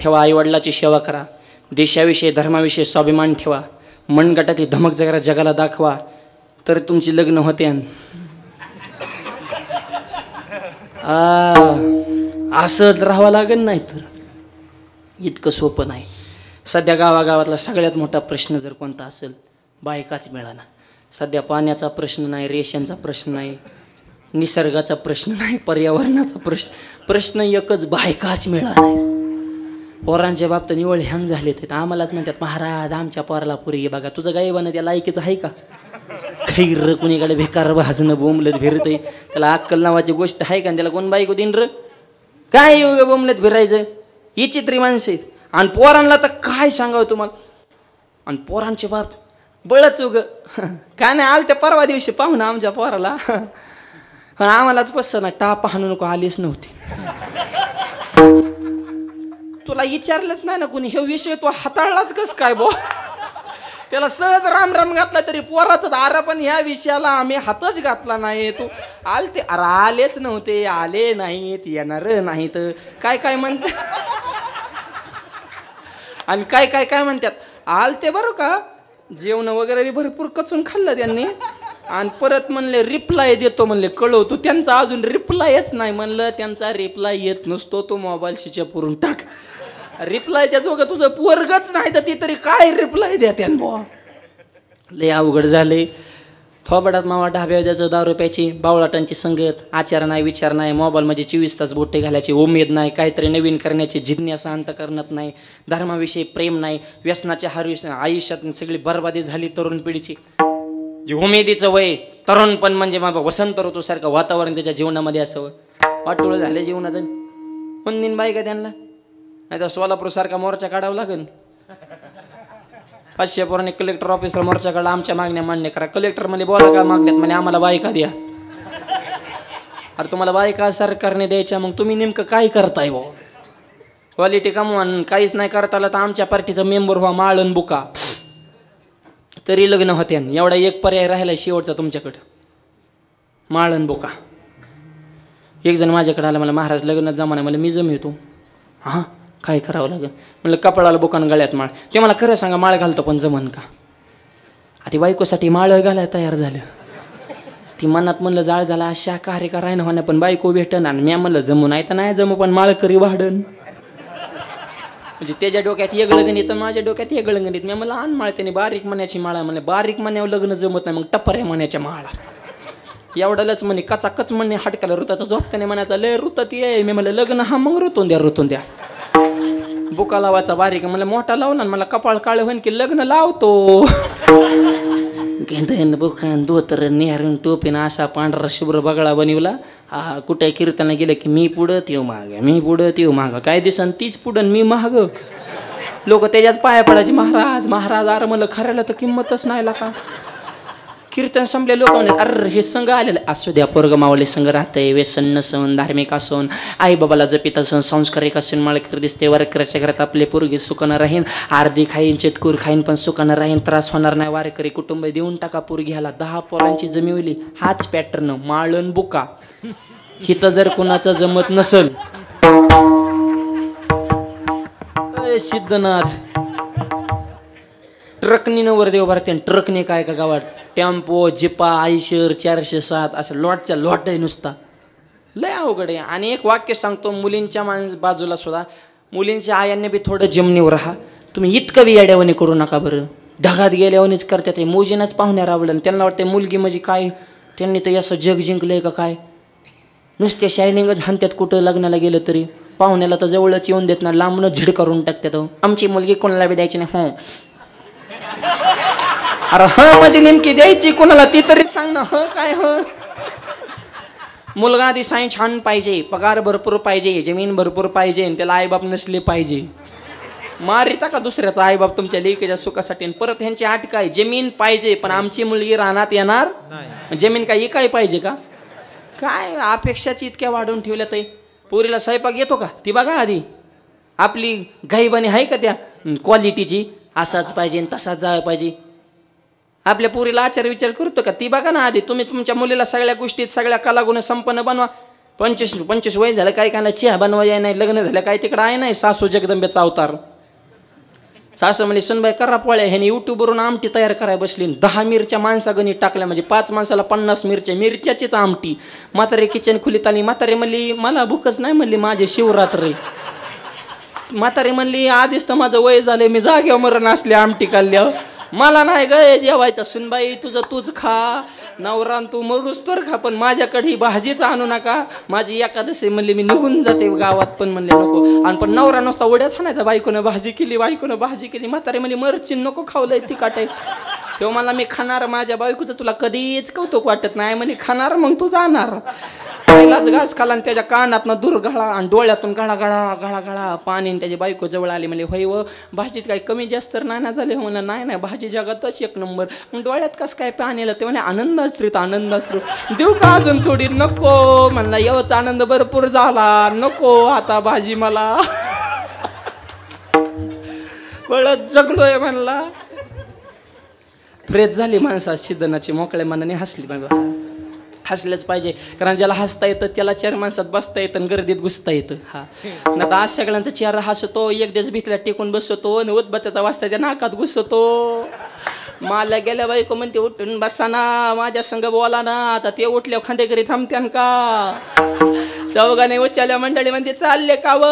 ठेवा, आईवडिलाची सेवा करा, देशाविषयी धर्माविषयी स्वाभिमान ठेवा, मनगटाची धमक जगाला दाखवा, तर तुमची लग्न होते. असंच राहावं लागेल, नाही तर इतकं सोपं नाही. सध्या गावागावातला सगळ्यात मोठा प्रश्न जर कोणता असेल, बायकाच मिळाना. सध्या पाण्याचा प्रश्न नाही, रेशनचा प्रश्न नाही, निसर्गाचा प्रश्न नाही, पर्यावरणाचा प्रश्न एकच, बायकाच मिळाना. पोरांच्या बाबतीत निवळ हँग झाले ते आम्हालाच म्हणतात, महाराज आमच्या पोराला पुरी बघा. तुझं गायबानं त्या लायकीचं आहे का? खैर कुणीकडे भिकार भाजणं बोंबलत फिरतंय, त्याला अक्कल नावाची गोष्ट आहे का? त्याला कोण बायको दिन र? काय योग बोंबलत फिरायचं? ही चित्री माणसं आहेत. आणि पोरांना तर काय सांगावं तुम्हाला. आणि पोरांचे बाप बळच उग काय नाही आल त्या परवा दिवशी पाहून आमच्या पोराला, आम्हालाच पसं ना टाप हाणू नको, आलीच नव्हती. तुला विचारलंच नाही ना कुणी हे विषय, तू हाताळलाच कस काय बो? त्याला सहज राम राम घातला तरी पोरातच आरा, पण ह्या विषयाला आम्ही हातच घातला नाही. तू आलते, अरे आलेच नव्हते, आले नाहीत, येणार नाहीत, काय काय म्हणते. आणि काय काय काय म्हणतात, आलते बरं का, जेवण वगैरे भरपूर कचून खाल्लं त्यांनी. आणि परत म्हणले रिप्लाय देतो, म्हणले कळवतो. त्यांचा अजून रिप्लायच नाही. म्हणलं त्यांचा रिप्लाय येत नसतो, तो मोबाईल स्विच ऑफ करून टाक. रिप्लायच्या जोग तुझं पोरगच नाही तर ती तरी काय रिप्लाय द्या त्यांना. लय अवघड झाले. थोबाडात मावा ढाब्या द्यायचं, 10 रुपयाची बावळाटांची संगत, आचार नाही, विचार नाही, मोबाईलमध्ये 24 तास बोटे घालायची उमेद नाही, काहीतरी नवीन करण्याची जिज्ञासा अंतकरणात नाही, धर्माविषयी प्रेम नाही, व्यसनाच्या आयुष्यात सगळी बरबादी झाली तरुण पिढीची. जे उमेदीचं वय तरुणपण म्हणजे बाबा वसंत ऋतूसारखं वातावरण त्याच्या जीवनामध्ये असावं. वाटोळं झालं जीवनाचं. कोण बाई का त्यांना? नाही तर सोलापूरसारखा मोर्चा काढावा लागेल. 500 पोरांनी कलेक्टर ऑफिसला मोर्चा काढला, आमच्या मागण्या मान्य करा. कलेक्टर म्हणजे बोला का मागण्यात, म्हणजे आम्हाला बायका द्या. अरे तुम्हाला बायका सरकारने द्यायच्या, मग तुम्ही नेमकं काय करताय भाऊ? क्वालिटी कमवून काहीच नाही करता आलं तर आमच्या पार्टीचा मेंबर व्हा, माळण बुका, तरी लग्न होते. एवढा एक पर्याय राहिला शेवटचा तुमच्याकडं, माळण बुका. एक जण माझ्याकडे आला, मला महाराज लग्नात जमाना, मला मी जमितो. हां काय करावं लागेल? म्हणलं कपाळाला बुकान गळ्यात माळ. ते मला खरं सांगा, माळ घालतो पण जमन का? आधी बायकोसाठी माळ घालायला तयार झालं. ती मनात म्हणलं जाळ झाला, अशा कार्य करायला होण्या, पण बायको भेटन. आणि मी म्हणलं जमू नाही तर नाही जमू, पण माळ करी वाढन. म्हणजे त्याच्या डोक्यात वेगळं गणित, माझ्या डोक्यात वेगळं गणित. मी म्हणलं आण माळ. त्याने बारीक मण्याची माळा म्हणलं, बारीक मण्यावर लग्न जमत नाही, मग टप्पऱ्या मण्याच्या माळा. एवढ्यालाच म्हणे कचाकच म्हणणे हटकाला रुताचा झोपताने म्हणायचा लय रुतात ये. मी म्हणलं लग्न हा मग रुतून द्या. बुका लावायचा बारीक, मला मोठा लावला, मला कपाळ काळ होईन की लग्न लावतो. गेंदन बुखान धोतर नेहरून टोपीन असा पांढरा शुभ्र बगळा बनवला. हा कुठे कीर्तन गेलं की मी पुढं तेव माग, मी पुढं तेव माग, काय दिसन तीच पुढं मी माग. लोक त्याच्याच पाया पडायचे, महाराज महाराज. अरे म्हणलं खऱ्याला तर किंमतच नाही का. कीर्तन संपले, लोक म्हणे अरे हे संघ आलेलं असू द्या, पोरग मावले संघ राहतंय, व्यसन नसन, धार्मिक असून, आई बाबाला जपित असून, संस्कारिक असून, माळकर दिसते, वारकऱ्याच्या घरात आपले पोरगी सुखानं राहीन, अर्धी खाईन चेतकूर खाईन पण सुखानं राहीन, त्रास होणार नाही, वारकरी कुटुंब देऊन टाका पोरगी ह्याला. 10 पोरांची जमिवली. हाच पॅटर्न, माळण बुका. हिथं जर कुणाचं जमत नसल, सिद्धनाथ ट्रकनी नवर देव भरते. ट्रकने काय का गावात टेम्पो, जिपा, आयशर 407 असं लॉटच्या लॉट आहे नुसता. लय अवघड आहे. आणि एक वाक्य सांगतो, मुलींच्या बाजूला सुद्धा मुलींच्या आयांनी बी थोडं जमनीवर राहा. तुम्ही इतकं बी येड्यावानी करू नका बरं. ढगात गेल्यावानीच करतात. ते मोजीनच पाहुण्यावर आवडलं, त्यांना वाटतं मुलगी म्हणजे काय, त्यांनी तर असं जग जिंकलंय का काय. नुसते शायनिंगच हाणत्यात कुठं लग्नाला गेलं तरी. पाहुण्याला तर जवळच येऊन देत ना, लांबूनच झिड करून टाकतात. आमची मुलगी कोणाला बी द्यायची नाही. हो अरे ह माझी नेमकी द्यायची कोणाला ती तरी सांग ना. ह काय ह मुलगा आधी साई छान पाहिजे, पगार भरपूर पाहिजे, जमीन भरपूर पाहिजे, त्याला आईबाप नसले पाहिजे. मारिता का दुसऱ्याचा आईबाप तुमच्या लेकीच्या सुखासाठी. परत ह्यांची आट काय, जमीन पाहिजे पण आमची मुलगी रानात येणार. जमीन काय ही काय पाहिजे का? काय अपेक्षाची इतक्या वाढवून ठेवल्या. ते पोरीला स्वयंपाक येतो का ती बघा आधी. आपली गाईबानी आहे का त्या क्वालिटीची, असाच पाहिजे तसाच जायला पाहिजे. आपल्या पोरीला आचार विचार करतो का ती बघा ना आधी. तुम्ही तुमच्या मुलीला सगळ्या गोष्टीत सगळ्या कलागुण संपन्न बनवा. 25 वय झालं काय काय चहा बनवाय नाही, लग्न झालं काय तिकडं आहे नाही सासू जगदंबेचा अवतार. सासू म्हणजे सुनबाई करा पोळ्या, ह्याने युट्यूबवरून आमटी तयार करायला बसली. 10 मिरच्या माणसा गणित टाकल्या, म्हणजे 5 माणसाला 50 मिरच्याचीच आमटी. म्हातारे किचन खुलीत आली. म्हातारे म्हणली मला भूकच नाही, म्हणली माझे शिवरात्र. म्हातारी म्हणली आधीच तर माझं वय झालं, मी जागेवर मरण असले आमटी काढल्या, मला नाही ग जेवायचं. सुनबाई तुझं तूच खा, नवरा तू मरूस तर खा, पण माझ्याकडे ही भाजीच आणू नका. माझी एकादशी म्हणली मी निघून जाते गावात, पण म्हणले नको. आणि पण नवरा नुसता उड्याच हाणायचा, बायकोनं भाजी केली, बायकोनं भाजी केली. म्हातारी म्हणली मरची नको खावलंय तिखट आहे. तेव्हा मला मी खाणार, माझ्या बायकोचं तुला कधीच कौतुक वाटत नाही. म्हणे खाणार मग तू जाणार. पहिलाच घास खाला आणि त्याच्या कानातनं दूर गळा आणि डोळ्यातून गळा गळा गळा गळा पाणी. आणि त्याची बायको जवळ आली, म्हणजे होय व भाजीत काही कमी जास्त तर नाही ना झाले. म्हणा नाही नाही भाजी जगातच एक नंबर. मग डोळ्यात कसं काय पाणी आलं, ते म्हणे आनंदाश्रू आनंदाश्रू. देऊ का अजून थोडी? नको म्हणला, एवढाच आनंद भरपूर झाला, नको आता भाजी मला. बळत जगलोय म्हणला. फ्रेश झाली माणसा सिद्धनाची, मोकळ्या मनाने हसली. बघा हसलंच पाहिजे, कारण ज्याला हसता येतं त्याला 4 माणसात बसता येतं आणि गर्दीत घुसता येतं. हा ना, आज सगळ्यांचा चेहरा हसतो, एक दिवस भीतल्या टेकून बसतो आणि उदबत्याचा वास त्याच्या नाकात घुसतो. मला गेल्या बायको म्हणते उठून बसा ना, माझ्या संग बोला ना. आता ते उठल्या खांदेकरी थांबत्यान का? चौघाने उच्चाल्या मंडळी म्हणते चालले का व?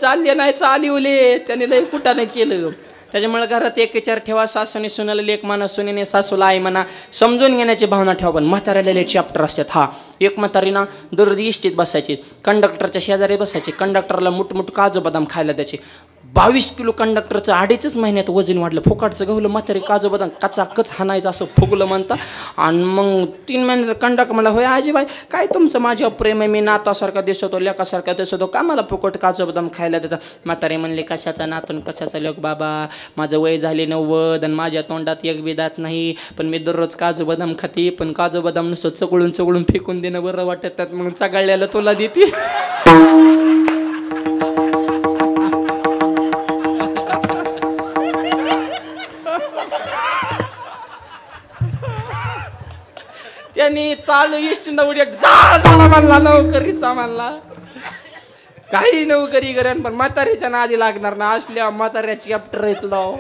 चालले नाही चालिवले, त्याने लय कुठाने केलं. त्याच्यामुळे घरात एक विचार ठेवा, सासूने सुनाला लेक म्हणा, सुनेने सासूला आई म्हणा. समजून घेण्याची भावना ठेवा. पण म्हाताऱ्याला चॅप्टर असतात. हा एक म्हातारीना दररोज इष्टीत बसायची, कंडक्टरच्या शेजारी बसायची. कंडक्टरला मुठमुठ काजू बदाम खायला द्यायचे. 22 किलो कंडक्टरचं 2.5 महिन्यात वजन वाढलं. फुकाटचं गवलं म्हातारी काजू बदाम कचाकच हाणायचं, असं फुगलं म्हणता. आणि मग 3 महिने कंडक्टर म्हणला होय आजीबाई काय तुमचं माझ्यावर प्रेम आहे, मी नातासारखा दिसतो, लेकासारखा दिसतो, का मला फुकट काजू बदाम खायला देतात? म्हातारी म्हणले कशाचा नातून कशाचा लोक बाबा, माझं वय झाले 90 आणि माझ्या तोंडात एक बी दात नाही, पण मी दररोज काजू बदाम खाते. पण काजू बदाम नुसतं चगळून चगळून फेकून देणं बरं वाटत, मग चगळल्याला तुला देते. त्यांनी चालू इष्ट नवड्या झाला म्हणला, नोकरीचा म्हणला. काही नोकरी करेन पण म्हातारीच्या नादी लागणार ना, असल्या म्हाताऱ्याची चॅप्टर येतलो.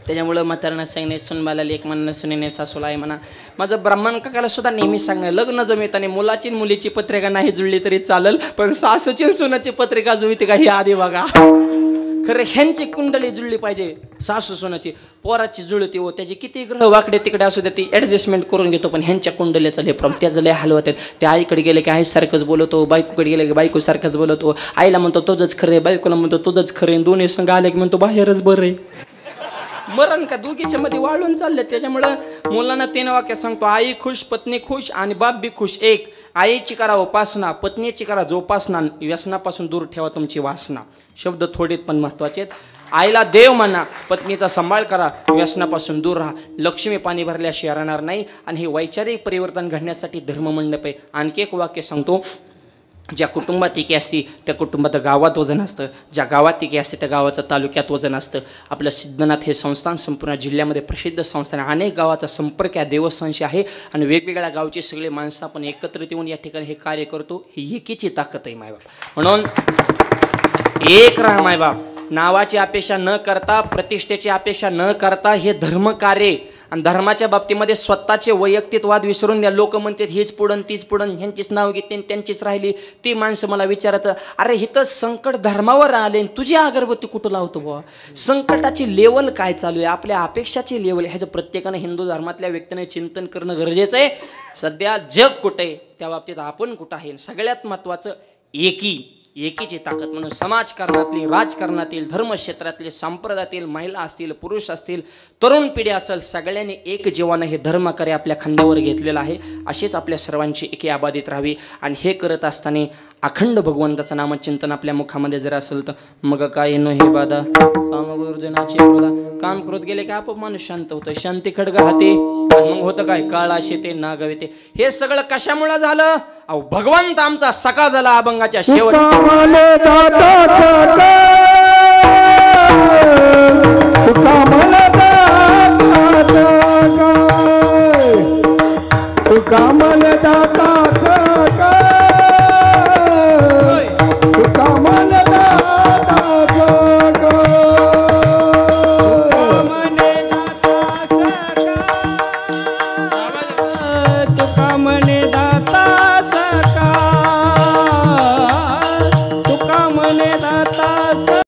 त्याच्यामुळं म्हाताऱ्यानं सांगणे सुनबाला लेक म्हणणं, सुनेने सासूला आहे म्हणा. माझं ब्राह्मण काकाला सुद्धा नेहमी सांगणं, लग्न जमताना मुलाची मुलीची पत्रिका नाही जुळली तरी चालेल, पण सासूची सुनाची पत्रिका जुळते का ही आधी बघा. खरं ह्यांची कुंडली जुळली पाहिजे, सासू सुनाची. पोराची जुळते हो, त्याची किती ग्रह वाकडे तिकडे असू दे ती ॲडजस्टमेंट करून घेतो, पण ह्यांच्या कुंडलीचं लय प्रॉब्लेम. त्याचं लय हाल होतात. त्या आईकडे गेले की आईसारखंच बोलवतो, बायकोकडे गेले की बायकोसारखंच बोलवतो. आईला म्हणतो तुझंच खरं आहे, बायकोला म्हणतो तुझंच खरं आहे. दोन्ही संघ आले की म्हणतो बाहेरच बरं आहे. मरण का दोघीच्या मध्ये वाळून चालले. त्याच्यामुळं मुलांना 3 वाक्य सांगतो, आई खुश, पत्नी खुश आणि बाप बी खुश. 1 आईची करा उपासना, पत्नीची करा जोपासना, व्यसनापासून दूर ठेवा तुमची वासना. शब्द थोडेत पण महत्वाचे आहेत. आईला देव म्हणा, पत्नीचा सांभाळ करा, व्यसनापासून दूर राहा. लक्ष्मी पाणी भरल्याशिवाय राहणार नाही. आणि हे वैचारिक परिवर्तन घडण्यासाठी धर्ममंडप आहे. आणखी एक वाक्य सांगतो, ज्या कुटुंबात एकी असते त्या कुटुंबात गावात वजन असतं, ज्या गावात एकी असते त्या गावाचं तालुक्यात वजन असतं. आपलं सिद्धनाथ हे संस्थान संपूर्ण जिल्ह्यामध्ये प्रसिद्ध संस्थान आहे. अनेक गावाचा संपर्क या देवस्थानशी आहे आणि वेगवेगळ्या गावची सगळे माणसं आपण एकत्रित येऊन या ठिकाणी हे कार्य करतो. ही एकीची ताकद आहे मायबाप. म्हणून एक राहा मायबाप. नावाची अपेक्षा न करता, प्रतिष्ठेची अपेक्षा न करता हे धर्मकार्य. आणि धर्माच्या बाबतीमध्ये स्वतःचे वैयक्तिक वाद विसरून द्या. लोक म्हणतात हेच पुढं तीच पुढं, ह्यांचीच नाव घेते त्यांचीच राहिली. ती माणसं मला विचारत, अरे हिथं संकट धर्मावर आले, तुझी अगरबत्ती कुठं लावतो बुवा? संकटाची लेवल काय चालू आहे, आपल्या अपेक्षाची लेवल, ह्याचं प्रत्येकानं हिंदू धर्मातल्या व्यक्तीने चिंतन करणं गरजेचं आहे. सध्या जग कुठं आहे, त्या बाबतीत आपण कुठं आहे. सगळ्यात महत्त्वाचं एकीची ताकद. म्हणून समाजकारणातली, राजकारणातील, धर्मक्षेत्रातले, संप्रदायातील महिला असतील, पुरुष असतील, तरुण पिढी असेल, सगळ्यांनी एक जीवानं हे धर्मकार्य आपल्या खांद्यावर घेतलेलं आहे. असेच आपल्या सर्वांची एकी आबादित राहावी. आणि हे करत असताना अखंड भगवंताचं नामचिंतन आपल्या मुखामध्ये जर असेल तर मग काय नो हे बाधा कामगुरुजनाची काम करत गेले की आपोआप माणूस शांत होतं. शांती खडग हाते. आणि मग होतं काय, काळा शेते नाग येते. हे सगळं कशामुळं झालं? अहो भगवंत आमचा सखा झाला अभंगाच्या शेवट. हा म्हणे